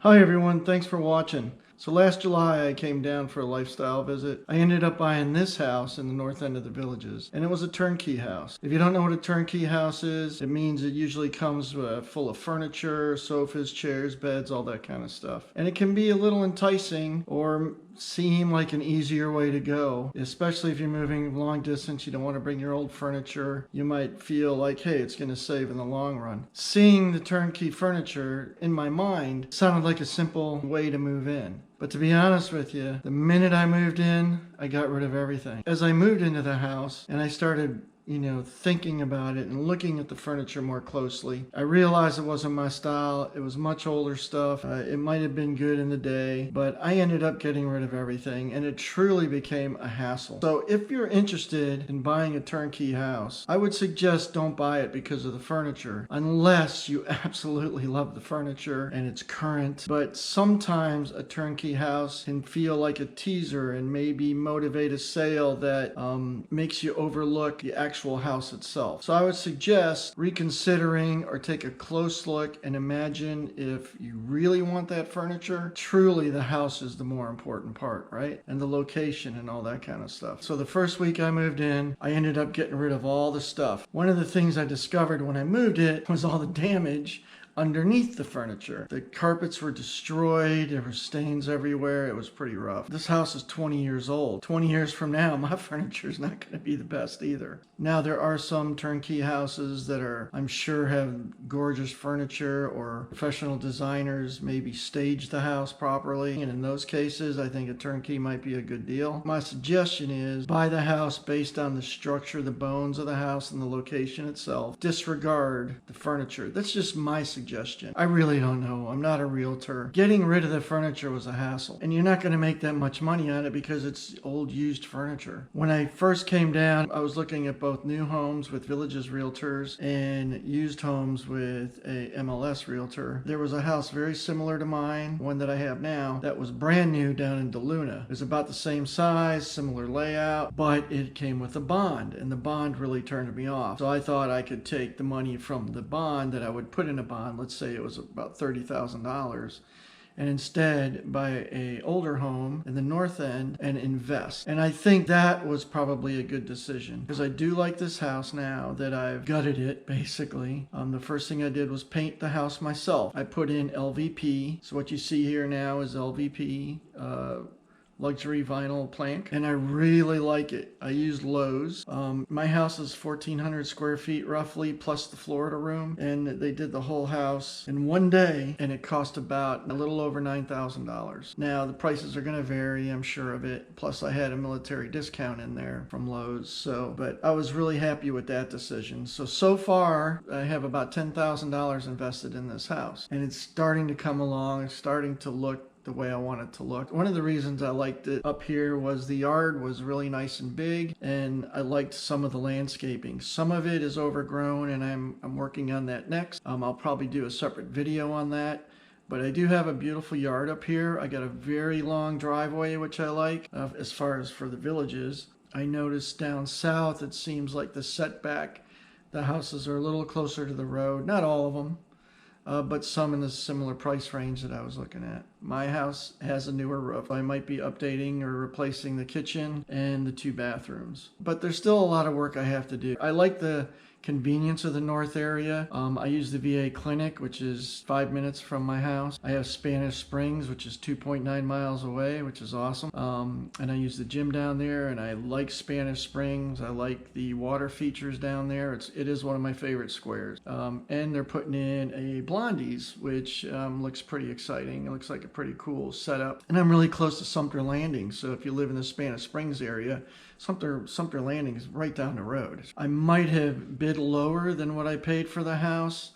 Hi everyone, thanks for watching. So last July I came down for a lifestyle visit. I ended up buying this house in the north end of the Villages, and it was a turnkey house. If you don't know what a turnkey house is, it means it usually comes full of furniture, sofas, chairs, beds, all that kind of stuff. And it can be a little enticing or seem like an easier way to go, especially if you're moving long distance. You don't want to bring your old furniture. You might feel like, hey, it's going to save in the long run. Seeing the turnkey furniture in my mind sounded like a simple way to move in. But to be honest with you, the minute I moved in, I got rid of everything. As I moved into the house and I started thinking about it and looking at the furniture more closely, I realized it wasn't my style. It was much older stuff. It might have been good in the day, but I ended up getting rid of everything, and it truly became a hassle. So if you're interested in buying a turnkey house, I would suggest don't buy it because of the furniture, unless you absolutely love the furniture and it's current. But sometimes a turnkey house can feel like a teaser and maybe motivate a sale that makes you overlook the actual house itself. So I would suggest reconsidering or take a close look and imagine if you really want that furniture. Truly, the house is the more important part, right? And the location and all that kind of stuff. So the first week I moved in, I ended up getting rid of all the stuff. One of the things I discovered when I moved it was all the damage underneath the furniture. The carpets were destroyed. There were stains everywhere. It was pretty rough. This house is 20 years old. 20 years from now, my furniture is not going to be the best either. Now, there are some turnkey houses that I'm sure have gorgeous furniture, or professional designers maybe stage the house properly. And in those cases, I think a turnkey might be a good deal. My suggestion is buy the house based on the structure, the bones of the house, and the location itself. Disregard the furniture. That's just my suggestion. I really don't know. I'm not a realtor. Getting rid of the furniture was a hassle, and you're not going to make that much money on it because it's old used furniture. When I first came down, I was looking at both new homes with Villages Realtors and used homes with a MLS realtor. There was a house very similar to mine, one that I have now, that was brand new down in DeLuna. It was about the same size, similar layout, but it came with a bond, and the bond really turned me off. So I thought I could take the money from the bond that I would put in a bond, let's say it was about $30,000, and instead buy a older home in the north end and invest. And I think that was probably a good decision, because I do like this house now that I've gutted it, basically. The first thing I did was paint the house myself. I put in LVP. So what you see here now is LVP, luxury vinyl plank, and I really like it. I used Lowe's. My house is 1,400 square feet roughly, plus the Florida room, and they did the whole house in one day, and it cost about a little over $9,000. Now the prices are going to vary, I'm sure of it. Plus I had a military discount in there from Lowe's, but I was really happy with that decision. So far I have about $10,000 invested in this house, and it's starting to come along. It's starting to look the way I want it to look. One of the reasons I liked it up here was the yard was really nice and big, and I liked some of the landscaping. Some of it is overgrown, and I'm working on that next. I'll probably do a separate video on that. But I do have a beautiful yard up here. I got a very long driveway, which I like, as far as for the Villages. I noticed down south, it seems like the setback, the houses are a little closer to the road. Not all of them. But some in the similar price range that I was looking at. My house has a newer roof. I might be updating or replacing the kitchen and the 2 bathrooms. But there's still a lot of work I have to do. I like the convenience of the north area. I use the VA clinic, which is 5 minutes from my house. I have Spanish Springs, which is 2.9 miles away, which is awesome. And I use the gym down there, and I like Spanish Springs. I like the water features down there. It is one of my favorite squares. And they're putting in a Blondie's, which looks pretty exciting. It looks like a pretty cool setup. And I'm really close to Sumter Landing, so if you live in the Spanish Springs area, Sumter Landing is right down the road. I might have bid lower than what I paid for the house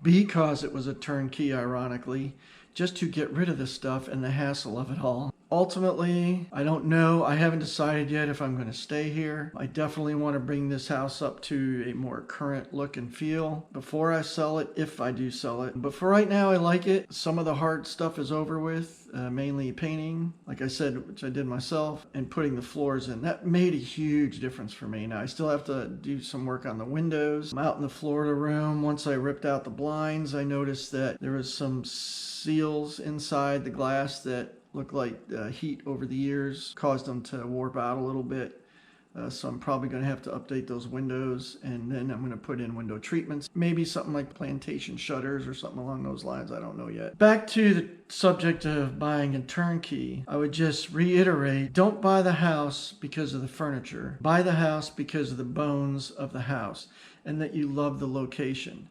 because it was a turnkey, ironically, just to get rid of the stuff and the hassle of it all. Ultimately, I don't know. I haven't decided yet if I'm going to stay here. I definitely want to bring this house up to a more current look and feel before I sell it, if I do sell it. But for right now, I like it. Some of the hard stuff is over with, mainly painting, like I said, which I did myself, and putting the floors in. That made a huge difference for me. Now, I still have to do some work on the windows. I'm out in the Florida room. Once I ripped out the blinds, I noticed that there was some seals inside the glass that looked like heat over the years caused them to warp out a little bit. So I'm probably going to have to update those windows, and then I'm going to put in window treatments. Maybe something like plantation shutters or something along those lines. I don't know yet. Back to the subject of buying a turnkey. I would just reiterate, don't buy the house because of the furniture. Buy the house because of the bones of the house and that you love the location.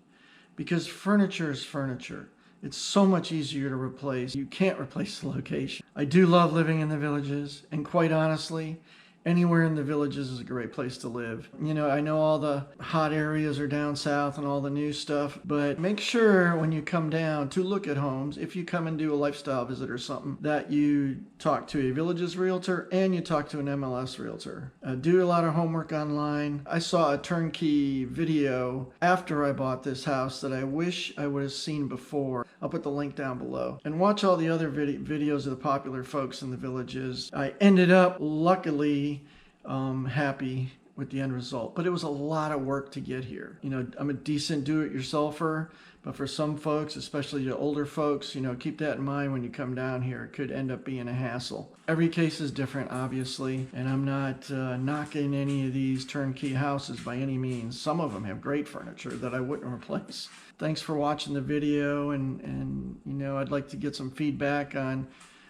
Because furniture is furniture. It's so much easier to replace. You can't replace the location. I do love living in the Villages, and quite honestly, anywhere in the Villages is a great place to live. You know, I know all the hot areas are down south and all the new stuff, but make sure when you come down to look at homes, if you come and do a lifestyle visit or something, that you talk to a Villages realtor and you talk to an MLS realtor. Do a lot of homework online. I saw a turnkey video after I bought this house that I wish I would have seen before. I'll put the link down below. And watch all the other videos of the popular folks in the Villages. I ended up, luckily, happy with the end result, but it was a lot of work to get here. You know, I'm a decent do-it-yourselfer, but for some folks, especially the older folks, you know, keep that in mind when you come down here. It could end up being a hassle. Every case is different, obviously, and I'm not knocking any of these turnkey houses by any means. Some of them have great furniture that I wouldn't replace. Thanks for watching the video, and you know, I'd like to get some feedback on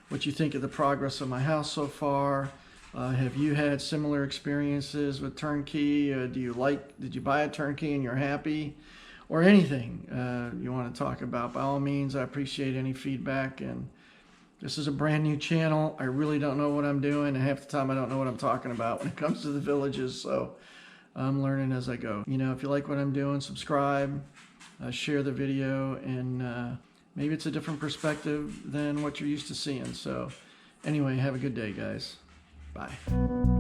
what you think of the progress of my house so far. Have you had similar experiences with turnkey? Did you buy a turnkey and you're happy? Or anything you want to talk about? By all means, I appreciate any feedback. And this is a brand new channel. I really don't know what I'm doing, and half the time I don't know what I'm talking about when it comes to the Villages. So I'm learning as I go. You know, if you like what I'm doing, subscribe, share the video, and maybe it's a different perspective than what you're used to seeing. So anyway, have a good day, guys. Bye.